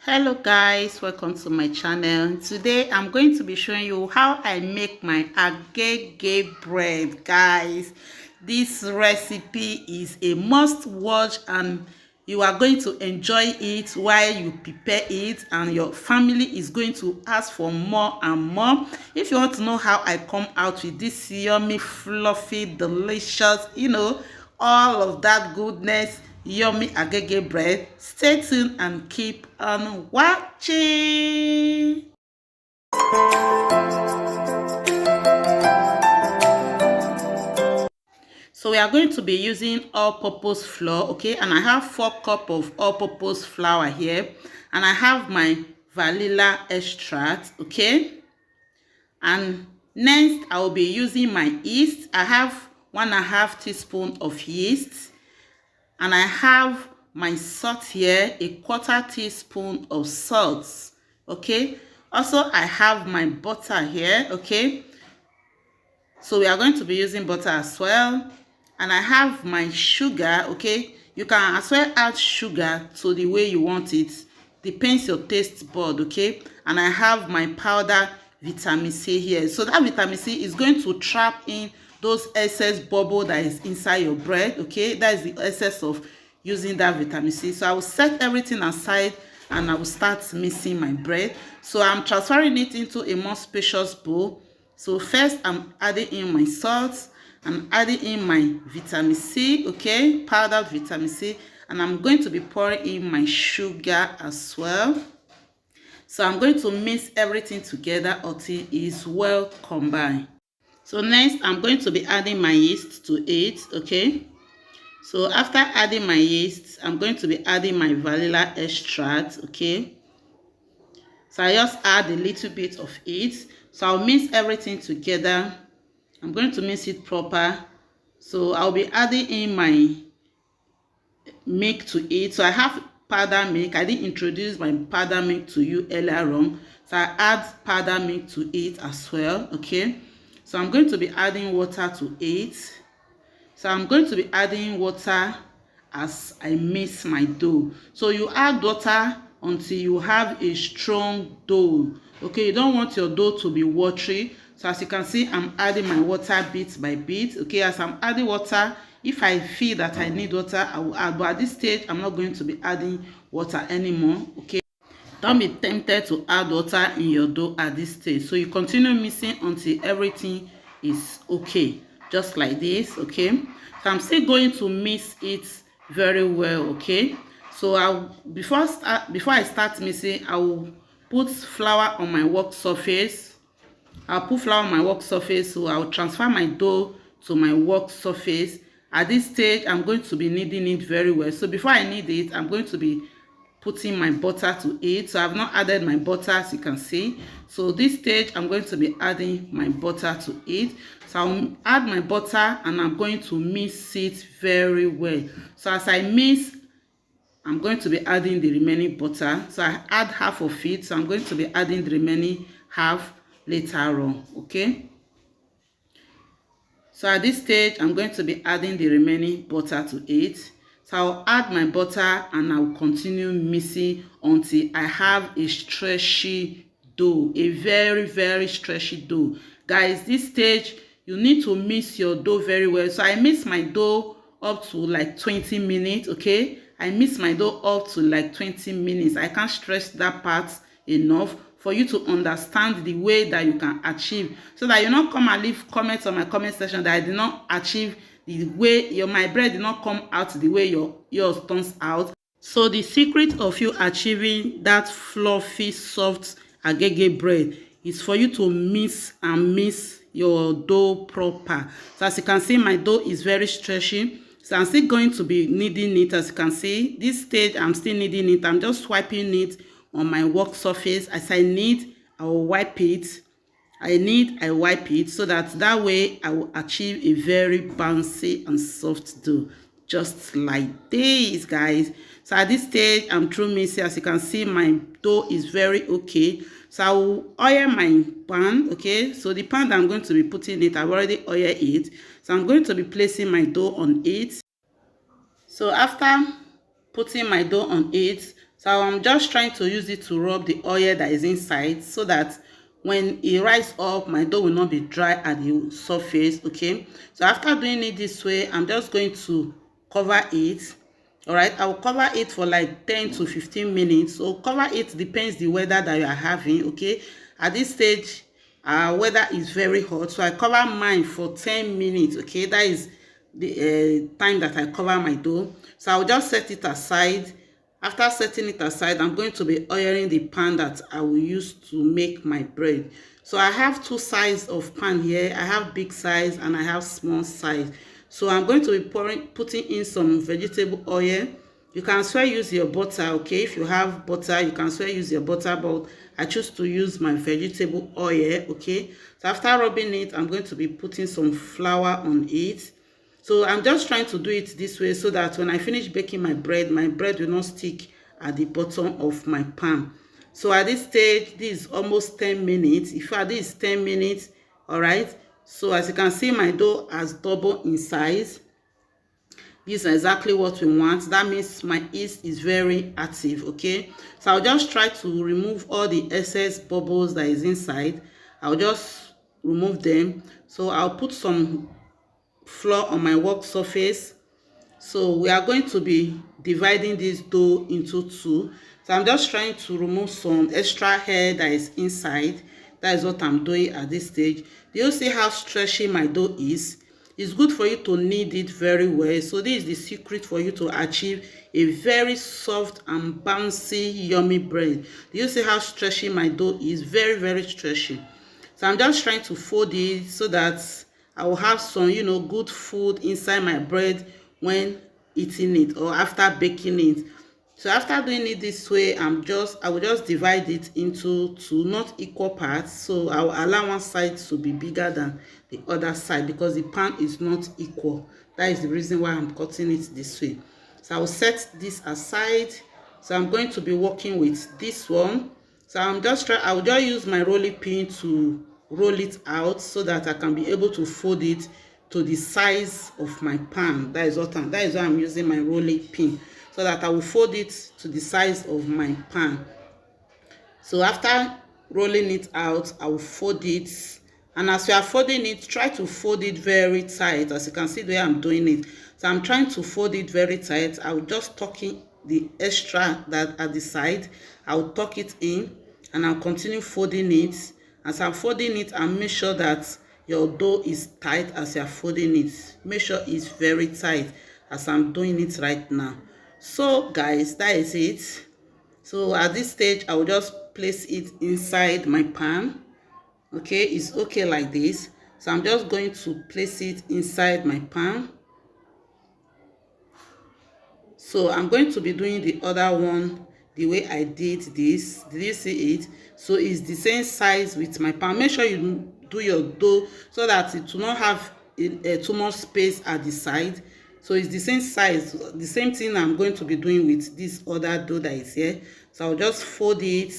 Hello guys, welcome to my channel. Today I'm going to be showing you how I make my agege bread. Guys, this recipe is a must watch and you are going to enjoy it while you prepare it, and your family is going to ask for more and more. If you want to know how I come out with this yummy, fluffy, delicious, all of that goodness, yummy agege bread, stay tuned and keep on watching. So we are going to be using all-purpose flour, okay? And I have 4 cups of all-purpose flour here, and I have my vanilla extract, okay? And next I will be using my yeast. I have 1.5 teaspoons of yeast, and I have my salt here, 1/4 teaspoon of salt, okay? Also I have my butter here, okay? So we are going to be using butter as well. And I have my sugar, okay? You can as well add sugar to the way you want it, depends your taste bud, okay? And I have my powder vitamin C here. So that vitamin C is going to trap in those excess bubble that is inside your bread, okay? That is the essence of using that vitamin C. So I will set everything aside and I will start mixing my bread. So I'm transferring it into a more spacious bowl. So first I'm adding in my salt, I'm adding in my vitamin C, okay, powdered vitamin C, and I'm going to be pouring in my sugar as well. So I'm going to mix everything together until it is well combined. So next I'm going to be adding my yeast to it, okay? So after adding my yeast, I'm going to be adding my vanilla extract, okay? So I just add a little bit of it. So I'll mix everything together. I'm going to mix it proper. So I'll be adding in my milk to it. So I have powder milk. I didn't introduce my powder milk to you earlier on. So I add powder milk to it as well, okay? So I'm going to be adding water to it. So I'm going to be adding water as I mix my dough. So you add water until you have a strong dough, okay? You don't want your dough to be watery. So as you can see, I'm adding my water bit by bit, okay? As I'm adding water, if I feel that I need water, I will add, but at this stage I'm not going to be adding water anymore, okay? Don't be tempted to add water in your dough at this stage. So you continue mixing until everything is okay, just like this, okay? So I'm still going to mix it very well, okay? So before I start mixing, I will put flour on my work surface. I'll put flour on my work surface, so I'll transfer my dough to my work surface. At this stage, I'm going to be kneading it very well. So before I knead it, I'm going to be putting my butter to it. So I've not added my butter, as you can see. So this stage, I'm going to be adding my butter to it. So I'll add my butter and I'm going to mix it very well. So as I mix, I'm going to be adding the remaining butter. So I add half of it. So I'm going to be adding the remaining half later on, okay? So at this stage, I'm going to be adding the remaining butter to it. So I'll add my butter and I'll continue mixing until I have a stretchy dough, a very, very stretchy dough. Guys, this stage, you need to mix your dough very well. So I mix my dough up to like 20 minutes, okay? I mix my dough up to like 20 minutes. I can't stress that part enough for you to understand the way that you can achieve, so that you not come and leave comments on my comment section that I did not achieve the way my bread did not come out the way yours turns out. So the secret of you achieving that fluffy, soft agege bread is for you to mix and mix your dough proper. So as you can see, my dough is very stretchy. So I'm still going to be kneading it. As you can see, this stage I'm still kneading it. I'm just swiping it on my work surface. As I knead, I will wipe it. I wipe it, so that way I will achieve a very bouncy and soft dough, just like this, guys. So at this stage, I'm through mixing. As you can see, my dough is very okay. So I will oil my pan, okay? So the pan that I'm going to be putting it, I've already oiled it. So I'm going to be placing my dough on it. So after putting my dough on it, So I'm just trying to use it to rub the oil that is inside, so that when it rise up, my dough will not be dry at the surface. Okay, so after doing it this way, I'm just going to cover it. All right, I will cover it for like 10 to 15 minutes. So cover it depends the weather that you are having. Okay, at this stage weather is very hot, so I cover mine for 10 minutes. Okay, that is the time that I cover my dough. So I'll just set it aside. After setting it aside, I'm going to be oiling the pan that I will use to make my bread. So I have two sizes of pan here. I have big size and I have small size. So I'm going to be putting in some vegetable oil. You can as well use your butter. Okay, if you have butter, you can as well use your butter, but I choose to use my vegetable oil. Okay, so after rubbing it, I'm going to be putting some flour on it. So I'm just trying to do it this way, so that when I finish baking my bread will not stick at the bottom of my pan. So at this stage, this is almost 10 minutes. In fact, this is 10 minutes. All right, so as you can see, my dough has doubled in size. This is exactly what we want. That means my yeast is very active. Okay, so I'll just try to remove all the excess bubbles that is inside. I'll just remove them. So I'll put some flour on my work surface. So we are going to be dividing this dough into two. So I'm just trying to remove some extra hair that is inside. That is what I'm doing at this stage. Do you see how stretchy my dough is? It's good for you to knead it very well. So this is the secret for you to achieve a very soft and bouncy yummy bread. Do you see how stretchy my dough is? Very, very stretchy. So I'm just trying to fold it so that I will have some, good food inside my bread when eating it or after baking it. So after doing it this way, I will just divide it into two not equal parts. So I will allow one side to be bigger than the other side because the pan is not equal. That is the reason why I'm cutting it this way. So I will set this aside. So I'm going to be working with this one. So I will just use my rolling pin to roll it out so that I can be able to fold it to the size of my pan. That is why I'm using my rolling pin, so that I will fold it to the size of my pan. So after rolling it out, I will fold it. And as you are folding it, try to fold it very tight. As you can see the way I'm doing it. So I'm trying to fold it very tight. I will just tuck in the extra that at the side. I will tuck it in and I'll continue folding it. As I'm folding it, and make sure that your dough is tight as you're folding it. Make sure it's very tight as I'm doing it right now. So guys, that is it. So at this stage, I will just place it inside my pan. Okay, it's okay like this. So I'm just going to place it inside my pan. So I'm going to be doing the other one the way I did this. Did you see it? So it's the same size with my pan. Make sure you do your dough so that it will not have too much space at the side. So it's the same size, the same thing I'm going to be doing with this other dough that is here. So I'll just fold it.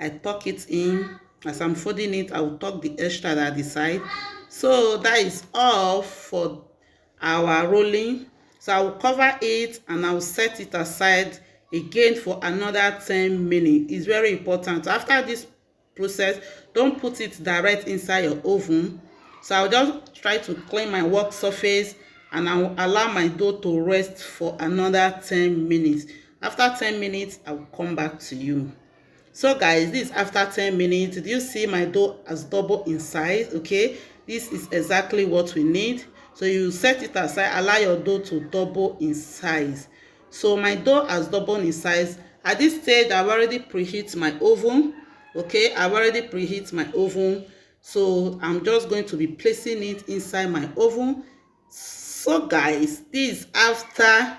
I tuck it in. As I'm folding it, I will tuck the extra at the side. So that is all for our rolling. So I will cover it and I will set it aside again for another 10 minutes. It's very important. After this process, don't put it direct inside your oven. So I'll just try to clean my work surface and I will allow my dough to rest for another 10 minutes. After 10 minutes, I will come back to you. So guys, this is after 10 minutes. Did you see my dough has doubled in size? Okay, this is exactly what we need. So you set it aside, allow your dough to double in size. So my dough has doubled in size. At this stage, I've already preheat my oven. Okay, I've already preheat my oven. So I'm just going to be placing it inside my oven. So guys, this is after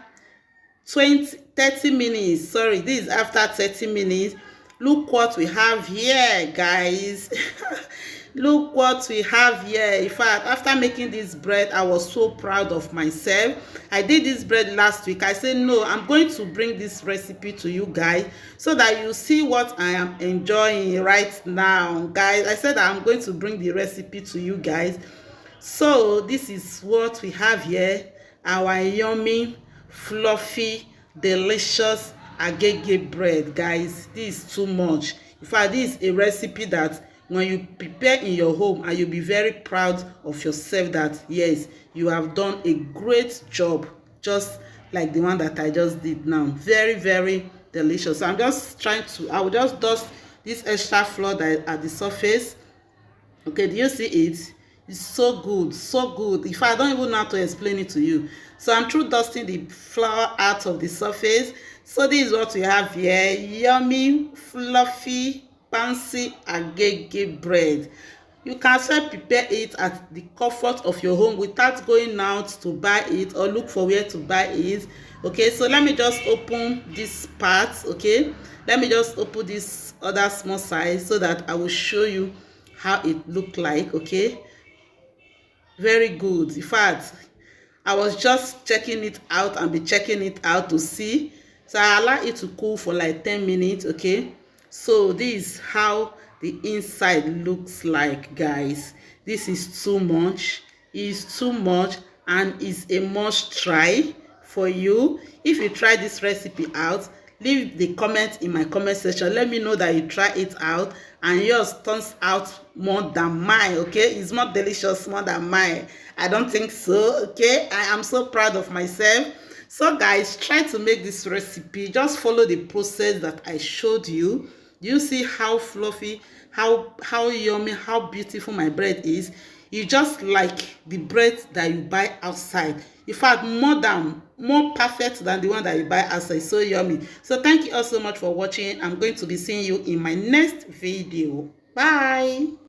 30 minutes. Sorry, this is after 30 minutes. Look what we have here, guys. Look what we have here. In fact, after making this bread, I was so proud of myself. I did this bread last week. I said, no, I'm going to bring this recipe to you guys so that you see what I am enjoying right now. Guys, I said I'm going to bring the recipe to you guys. So this is what we have here. Our yummy, fluffy, delicious Agege bread, guys. This is too much. In fact, this is a recipe that when you prepare in your home, and you'll be very proud of yourself that yes, you have done a great job, just like the one that I just did now. Very, very delicious. So I'm just trying to, I will just dust this extra flour that at the surface. Okay, do you see it? It's so good, so good. If I don't even know how to explain it to you. So I'm through dusting the flour out of the surface. So this is what we have here. Yummy, fluffy, fancy agege bread. You can also prepare it at the comfort of your home without going out to buy it or look for where to buy it. Okay, so let me just open this part. Okay, let me just open this other small size so that I will show you how it look like. Okay, very good. In fact, I was just checking it out and be checking it out to see. So I allow it to cool for like 10 minutes. Okay, so this is how the inside looks like, guys. This is too much. It's too much, and it's a must try for you. If you try this recipe out, leave the comment in my comment section. Let me know that you try it out and yours turns out more than mine. Okay, it's more delicious more than mine. I don't think so. Okay, I am so proud of myself. So guys, try to make this recipe. Just follow the process that I showed you. You see how fluffy, how yummy, how beautiful my bread is. You just like the bread that you buy outside. In fact, more perfect than the one that you buy outside. So yummy. So thank you all so much for watching. I'm going to be seeing you in my next video. Bye.